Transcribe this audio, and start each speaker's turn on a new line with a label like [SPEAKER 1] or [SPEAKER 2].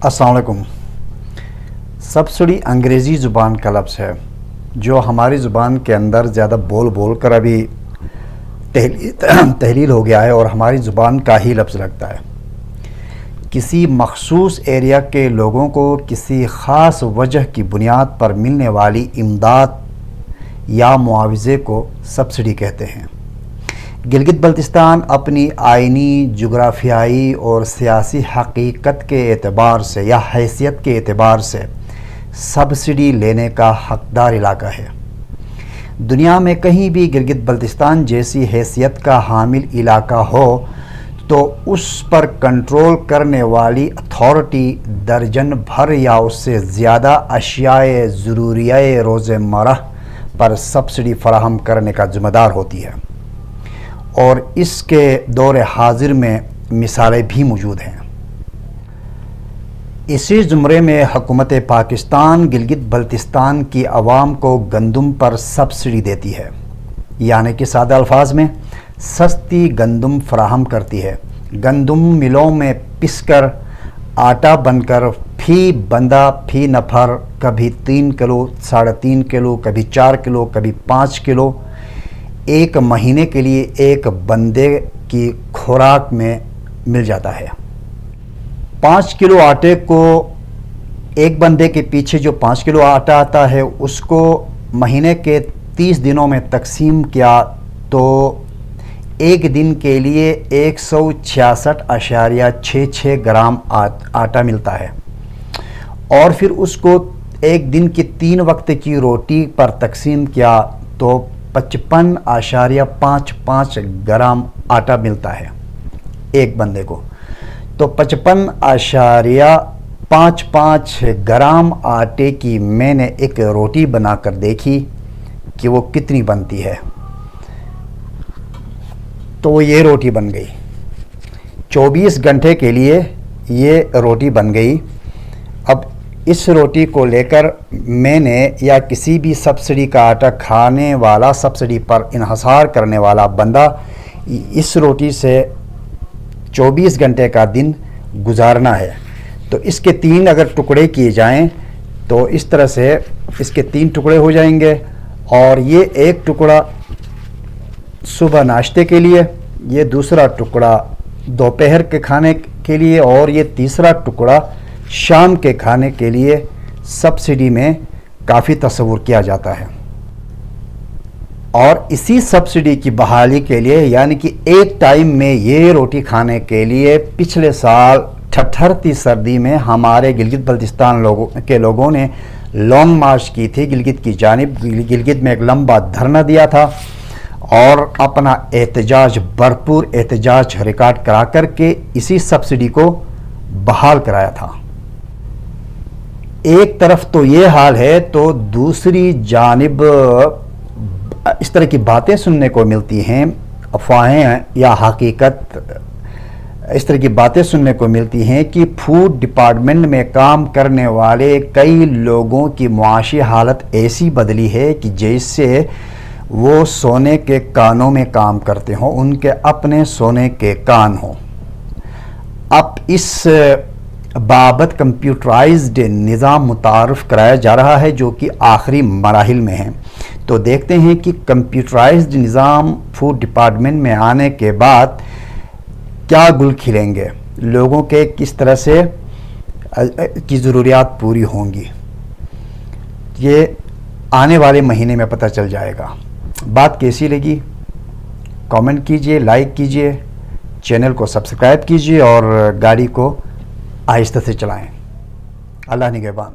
[SPEAKER 1] अस्सलाम वालेकुम। सब्सिडी अंग्रेज़ी ज़ुबान का लफ्ज़ है जो हमारी ज़ुबान के अंदर ज़्यादा बोल बोल कर अभी तहलील हो गया है और हमारी ज़ुबान का ही लफ्ज़ लगता है। किसी मखसूस एरिया के लोगों को किसी ख़ास वजह की बुनियाद पर मिलने वाली इमदाद या मुआवज़े को सब्सिडी कहते हैं। गिलगित बल्तिस्तान अपनी आइनी, जुग्राफियाई और सियासी हकीकत के एतबार से या हैसियत के एतबार से सब्सिडी लेने का हकदार इलाका है। दुनिया में कहीं भी गिलगित बल्तिस्तान जैसी हैसियत का हामिल इलाका हो तो उस पर कंट्रोल करने वाली अथॉरिटी दर्जन भर या उससे ज़्यादा अशियाए ज़रूरियाए रोज़मर्रा पर सब्सिडी फराहम करने का ज़िम्मेदार होती है और इसके दौर हाजिर में मिसालें भी मौजूद हैं। इसी ज़ुमरे में हुकूमत पाकिस्तान गिलगित बल्तिस्तान की आवाम को गंदम पर सब्सिडी देती है, यानी कि सादा अल्फाज में सस्ती गंदम फराहम करती है। गंदम मिलों में पिसकर आटा बनकर फी बंदा फी नफर कभी 3 किलो, 3.5 किलो, कभी 4 किलो, कभी 5 किलो एक महीने के लिए एक बंदे की खुराक में मिल जाता है। 5 किलो आटे को एक बंदे के पीछे जो 5 किलो आटा आता है उसको महीने के 30 दिनों में तकसीम किया तो एक दिन के लिए 166.66 ग्राम आटा मिलता है और फिर उसको एक दिन की 3 वक्त की रोटी पर तकसीम किया तो 55.55 ग्राम आटा मिलता है एक बंदे को। तो 55.55 ग्राम आटे की मैंने एक रोटी बनाकर देखी कि वो कितनी बनती है। तो ये रोटी बन गई 24 घंटे के लिए, ये रोटी बन गई। अब इस रोटी को लेकर मैंने या किसी भी सब्सिडी का आटा खाने वाला, सब्सिडी पर इन्हसार करने वाला बंदा इस रोटी से 24 घंटे का दिन गुजारना है। तो इसके 3 अगर टुकड़े किए जाएं तो इस तरह से इसके 3 टुकड़े हो जाएंगे और ये एक टुकड़ा सुबह नाश्ते के लिए, ये दूसरा टुकड़ा दोपहर के खाने के लिए और ये तीसरा टुकड़ा शाम के खाने के लिए सब्सिडी में काफ़ी तस्वुर किया जाता है। और इसी सब्सिडी की बहाली के लिए, यानी कि एक टाइम में ये रोटी खाने के लिए पिछले साल ठठरती सर्दी में हमारे गिलगित बल्तिस्तान लोगों ने लॉन्ग मार्च की थी गिलगित की जानिब। गिलगित में एक लंबा धरना दिया था और अपना एहतजाज, भरपूर एहतजाज रिकॉर्ड करा करके इसी सब्सिडी को बहाल कराया था। एक तरफ तो ये हाल है तो दूसरी जानिब इस तरह की बातें सुनने को मिलती हैं, अफवाहें या हकीकत, इस तरह की बातें सुनने को मिलती हैं कि फूड डिपार्टमेंट में काम करने वाले कई लोगों की मुआशी हालत ऐसी बदली है कि जैसे वो सोने के कानों में काम करते हों, उनके अपने सोने के कान हों। अब इस बाबत कंप्यूटराइज्ड निज़ाम मुतारफ़ कराया जा रहा है जो कि आखिरी मराहिल में है। तो देखते हैं कि कंप्यूटराइज्ड निज़ाम फूड डिपार्टमेंट में आने के बाद क्या गुल खिलेंगे, लोगों के किस तरह से की ज़रूरियात पूरी होंगी, ये आने वाले महीने में पता चल जाएगा। बात कैसी लगी कमेंट कीजिए, लाइक कीजिए, चैनल को सब्सक्राइब कीजिए और गाड़ी को आहिस्ता से चलाएं। अल्लाह निगहबान।